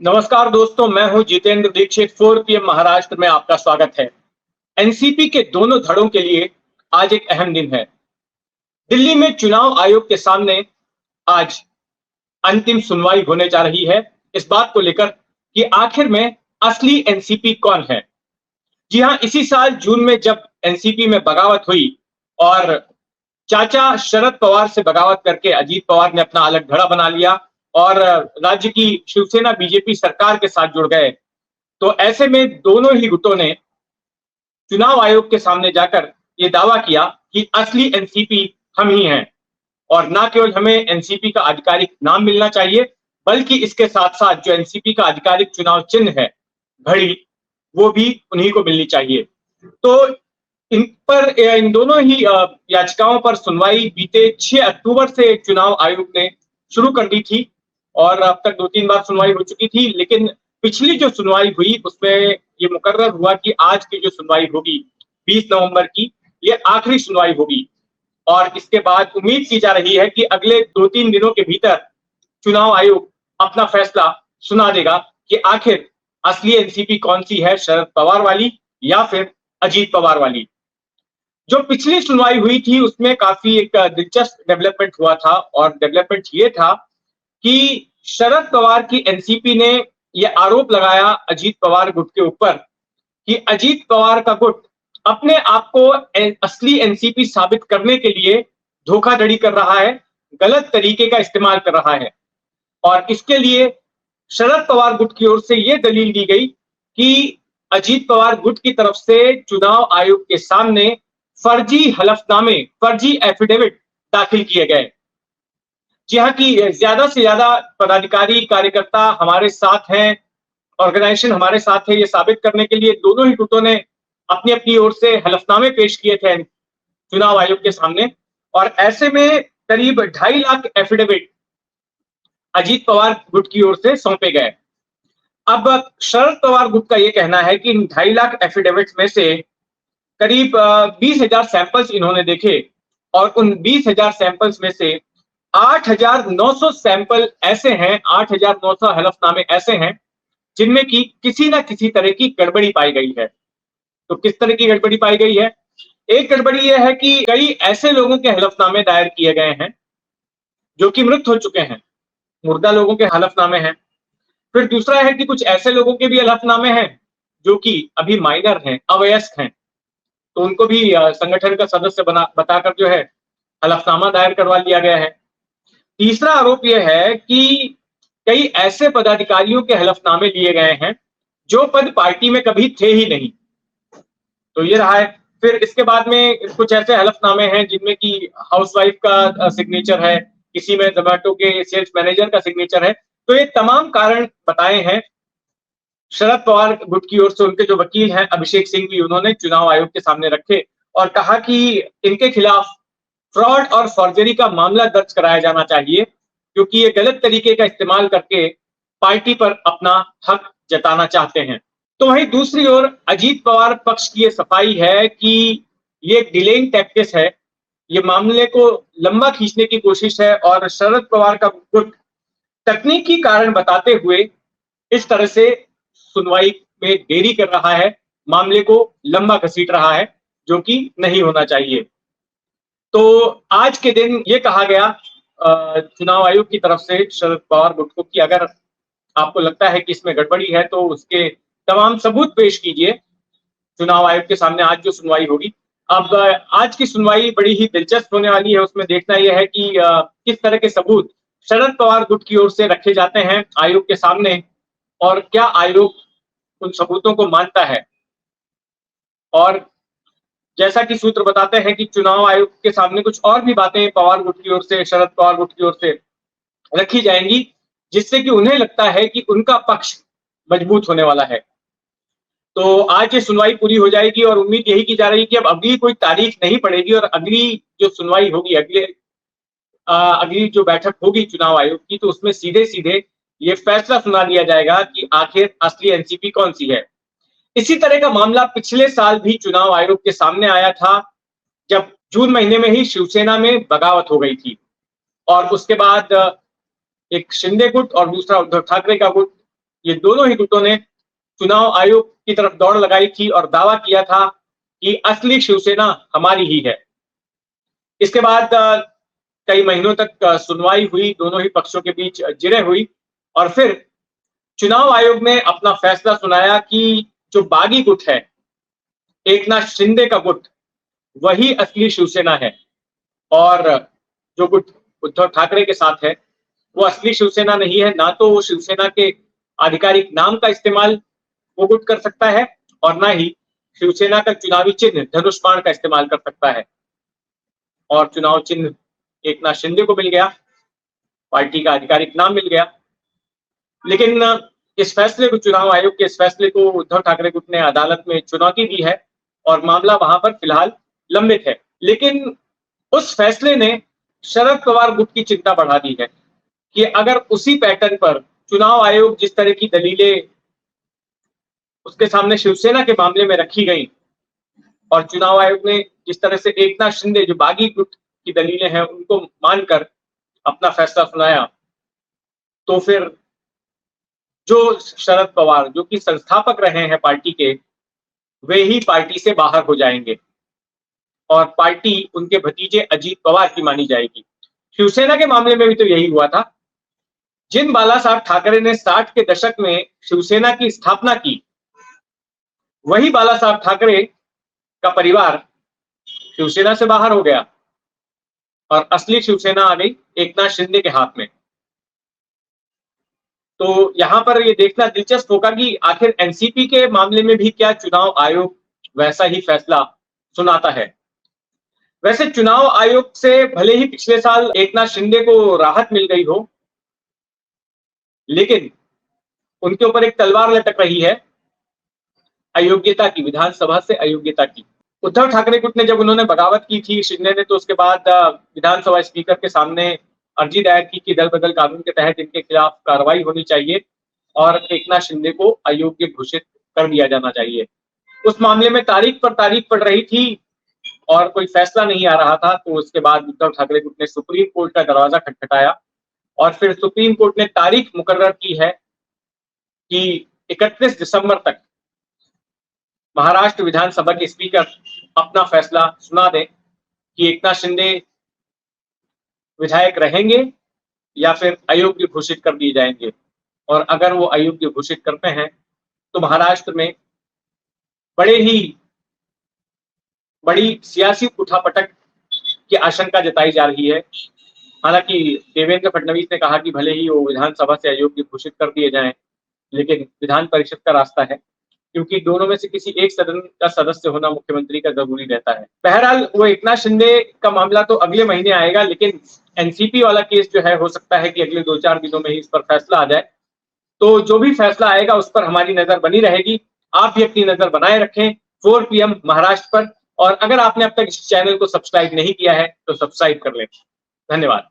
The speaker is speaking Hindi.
नमस्कार दोस्तों, मैं हूं जितेंद्र दीक्षित। 4 पीएम महाराष्ट्र में आपका स्वागत है। एनसीपी के दोनों धड़ों के लिए आज एक अहम दिन है। दिल्ली में चुनाव आयोग के सामने आज अंतिम सुनवाई होने जा रही है इस बात को लेकर कि आखिर में असली एनसीपी कौन है। जी हां, इसी साल जून में जब एनसीपी में बगावत हुई और चाचा शरद पवार से बगावत करके अजीत पवार ने अपना अलग धड़ा बना लिया और राज्य की शिवसेना बीजेपी सरकार के साथ जुड़ गए, तो ऐसे में दोनों ही गुटों ने चुनाव आयोग के सामने जाकर ये दावा किया कि असली एनसीपी हम ही हैं और ना केवल हमें एनसीपी का आधिकारिक नाम मिलना चाहिए, बल्कि इसके साथ साथ जो एनसीपी का आधिकारिक चुनाव चिन्ह है, घड़ी, वो भी उन्हीं को मिलनी चाहिए। तो इन दोनों ही याचिकाओं पर सुनवाई बीते 6 अक्टूबर से चुनाव आयोग ने शुरू कर दी थी और अब तक 2-3 बार सुनवाई हो चुकी थी, लेकिन पिछली जो सुनवाई हुई उसमें ये मुकर्रर हुआ कि आज की जो सुनवाई होगी 20 नवंबर की, ये आखिरी सुनवाई होगी और इसके बाद उम्मीद की जा रही है कि अगले 2-3 दिनों के भीतर चुनाव आयोग अपना फैसला सुना देगा कि आखिर असली एनसीपी कौन सी है, शरद पवार वाली या फिर अजीत पवार वाली। जो पिछली सुनवाई हुई थी उसमें काफी एक दिलचस्प डेवलपमेंट हुआ था और डेवलपमेंट ये था कि शरद पवार की एनसीपी ने यह आरोप लगाया अजीत पवार गुट के ऊपर कि अजीत पवार का गुट अपने आप को असली एनसीपी साबित करने के लिए धोखाधड़ी कर रहा है, गलत तरीके का इस्तेमाल कर रहा है और इसके लिए शरद पवार गुट की ओर से यह दलील दी गई कि अजीत पवार गुट की तरफ से चुनाव आयोग के सामने फर्जी हलफनामे, फर्जी एफिडेविट दाखिल किए गए। जी हाँ, कि ज्यादा से ज्यादा पदाधिकारी कार्यकर्ता हमारे साथ हैं, ऑर्गेनाइजेशन हमारे साथ है, ये साबित करने के लिए दोनों ही गुटों ने अपनी अपनी ओर से हलफनामे पेश किए थे चुनाव आयोग के सामने और ऐसे में करीब 2.5 लाख एफिडेविट अजीत पवार गुट की ओर से सौंपे गए। अब शरद पवार गुट का यह कहना है कि इन 2.5 लाख एफिडेविट में से करीब 20,000 सैंपल्स इन्होंने देखे और उन 20,000 सैंपल्स में से 8,900 सैंपल ऐसे हैं, 8,900 हलफनामे ऐसे हैं जिनमें कि किसी ना किसी तरह की गड़बड़ी पाई गई है। तो किस तरह की गड़बड़ी पाई गई है? एक गड़बड़ी यह है कि कई ऐसे लोगों के हलफनामे दायर किए गए हैं जो कि मृत हो चुके हैं, मुर्दा लोगों के हलफनामे हैं। फिर दूसरा है कि कुछ ऐसे लोगों के भी हलफनामे हैं जो कि अभी माइनर हैं, अवयस्क हैं, तो उनको भी संगठन का सदस्य बताकर जो है हलफनामा दायर करवा लिया गया है। तीसरा आरोप यह है कि कई ऐसे पदाधिकारियों के हलफनामे लिए गए हैं जो पद पार्टी में कभी थे ही नहीं, तो ये रहा है। फिर इसके बाद में कुछ ऐसे हलफनामे हैं जिनमें कि हाउसवाइफ का सिग्नेचर है, किसी में जोमेटो के सेल्स मैनेजर का सिग्नेचर है। तो ये तमाम कारण बताए हैं शरद पवार गुट की ओर से। उनके जो वकील हैं अभिषेक सिंह भी, उन्होंने चुनाव आयोग के सामने रखे और कहा कि इनके खिलाफ फ्रॉड और फॉर्जरी का मामला दर्ज कराया जाना चाहिए क्योंकि ये गलत तरीके का इस्तेमाल करके पार्टी पर अपना हक जताना चाहते हैं। तो वहीं दूसरी ओर अजीत पवार पक्ष की ये सफाई है कि ये डिलेइंग टैक्टिक्स है, ये मामले को लंबा खींचने की कोशिश है और शरद पवार का गुट तकनीकी कारण बताते हुए इस तरह से सुनवाई में देरी कर रहा है, मामले को लंबा घसीट रहा है, जो कि नहीं होना चाहिए। तो आज के दिन ये कहा गया चुनाव आयोग की तरफ से शरद पवार गुट को कि अगर आपको लगता है कि इसमें गड़बड़ी है तो उसके तमाम सबूत पेश कीजिए चुनाव आयोग के सामने आज जो सुनवाई होगी। अब आज की सुनवाई बड़ी ही दिलचस्प होने वाली है। उसमें देखना यह है कि किस तरह के सबूत शरद पवार गुट की ओर से रखे जाते हैं आयोग के सामने और क्या आयोग उन सबूतों को मानता है। और जैसा कि सूत्र बताते हैं कि चुनाव आयोग के सामने कुछ और भी बातें पवार गुट की ओर से, शरद पवार गुट की ओर से रखी जाएंगी जिससे कि उन्हें लगता है कि उनका पक्ष मजबूत होने वाला है। तो आज ये सुनवाई पूरी हो जाएगी और उम्मीद यही की जा रही है कि अब अगली कोई तारीख नहीं पड़ेगी और अगली जो सुनवाई होगी, अगली जो बैठक होगी चुनाव आयोग की, तो उसमें सीधे सीधे ये फैसला सुना दिया जाएगा कि आखिर असली एनसीपी कौन सी है। इसी तरह का मामला पिछले साल भी चुनाव आयोग के सामने आया था जब जून महीने में ही शिवसेना में बगावत हो गई थी और उसके बाद एक शिंदे गुट और दूसरा उद्धव ठाकरे का गुट ये दोनों ही गुटों ने चुनाव आयोग की तरफ दौड़ लगाई थी और दावा किया था कि असली शिवसेना हमारी ही है। इसके बाद कई महीनों तक सुनवाई हुई, दोनों ही पक्षों के बीच जिरह हुई और फिर चुनाव आयोग ने अपना फैसला सुनाया कि जो बागी गुट है, एकनाथ शिंदे का गुट, वही असली शिवसेना है और जो गुट उद्धव ठाकरे के साथ है, वो असली शिवसेना नहीं है। ना तो वो शिवसेना के आधिकारिक नाम का इस्तेमाल वो गुट कर सकता है और ना ही शिवसेना का चुनावी चिन्ह धनुष बाण का इस्तेमाल कर सकता है। और चुनाव चिन्ह एकनाथ शिंदे को मिल गया, पार्टी का आधिकारिक नाम मिल गया। लेकिन इस फैसले को, चुनाव आयोग के इस फैसले को उद्धव ठाकरे गुट ने अदालत में चुनौती दी है और मामला वहां पर फिलहाल लंबित है। लेकिन उस फैसले ने शरद पवार गुट की चिंता बढ़ा दी है कि अगर उसी पैटर्न पर चुनाव आयोग जिस तरह की दलीलें उसके सामने शिवसेना के मामले में रखी गई और चुनाव आयोग ने जिस तरह से एकनाथ शिंदे जो बागी गुट की दलीलें हैं उनको मानकर अपना फैसला सुनाया, तो फिर जो शरद पवार जो कि संस्थापक रहे हैं पार्टी के, वे ही पार्टी से बाहर हो जाएंगे और पार्टी उनके भतीजे अजीत पवार की मानी जाएगी। शिवसेना के मामले में भी तो यही हुआ था। जिन बाला साहब ठाकरे ने 60 के दशक में शिवसेना की स्थापना की, वही बाला साहब ठाकरे का परिवार शिवसेना से बाहर हो गया और असली शिवसेना आ गई एकनाथ शिंदे के हाथ में। तो यहां पर ये देखना दिलचस्प होगा कि आखिर एनसीपी के मामले में भी क्या चुनाव आयोग वैसा ही फैसला सुनाता है। वैसे चुनाव आयोग से भले ही पिछले साल एकनाथ शिंदे को राहत मिल गई हो, लेकिन उनके ऊपर एक तलवार लटक रही है अयोग्यता की, विधानसभा से अयोग्यता की। उद्धव ठाकरे गुट ने जब उन्होंने बगावत की थी, शिंदे ने, तो उसके बाद विधानसभा स्पीकर के सामने अर्जी दायर की कि दल बदल कानून के तहत इनके खिलाफ कार्रवाई होनी चाहिए और एकनाथ शिंदे को अयोग्य घोषित कर दिया जाना चाहिए। उस मामले में तारीख पर तारीख पड़ रही थी और कोई फैसला नहीं आ रहा था। तो उसके बाद उद्धव ठाकरे गुट ने सुप्रीम कोर्ट का दरवाजा खटखटाया और फिर सुप्रीम कोर्ट ने तारीख मुकर्रर की है कि 31 दिसंबर तक महाराष्ट्र विधानसभा के स्पीकर अपना फैसला सुना दें कि एकनाथ शिंदे विधायक रहेंगे या फिर अयोग्य घोषित कर दिए जाएंगे। और अगर वो अयोग्य घोषित करते हैं तो महाराष्ट्र में बड़ी सियासी उठापटक की आशंका जताई जा रही है। हालांकि देवेंद्र फडणवीस ने कहा कि भले ही वो विधानसभा से अयोग्य घोषित कर दिए जाएं, लेकिन विधान परिषद का रास्ता है, क्योंकि दोनों में से किसी एक सदन का सदस्य होना मुख्यमंत्री का जरूरी रहता है। बहरहाल वो एकनाथ शिंदे का मामला तो अगले महीने आएगा, लेकिन एनसीपी वाला केस जो है, हो सकता है कि अगले 2-4 दिनों में ही इस पर फैसला आ जाए। तो जो भी फैसला आएगा उस पर हमारी नजर बनी रहेगी। आप भी अपनी नजर बनाए रखें 4 PM महाराष्ट्र पर। और अगर आपने अब तक इस चैनल को सब्सक्राइब नहीं किया है तो सब्सक्राइब कर लें। धन्यवाद।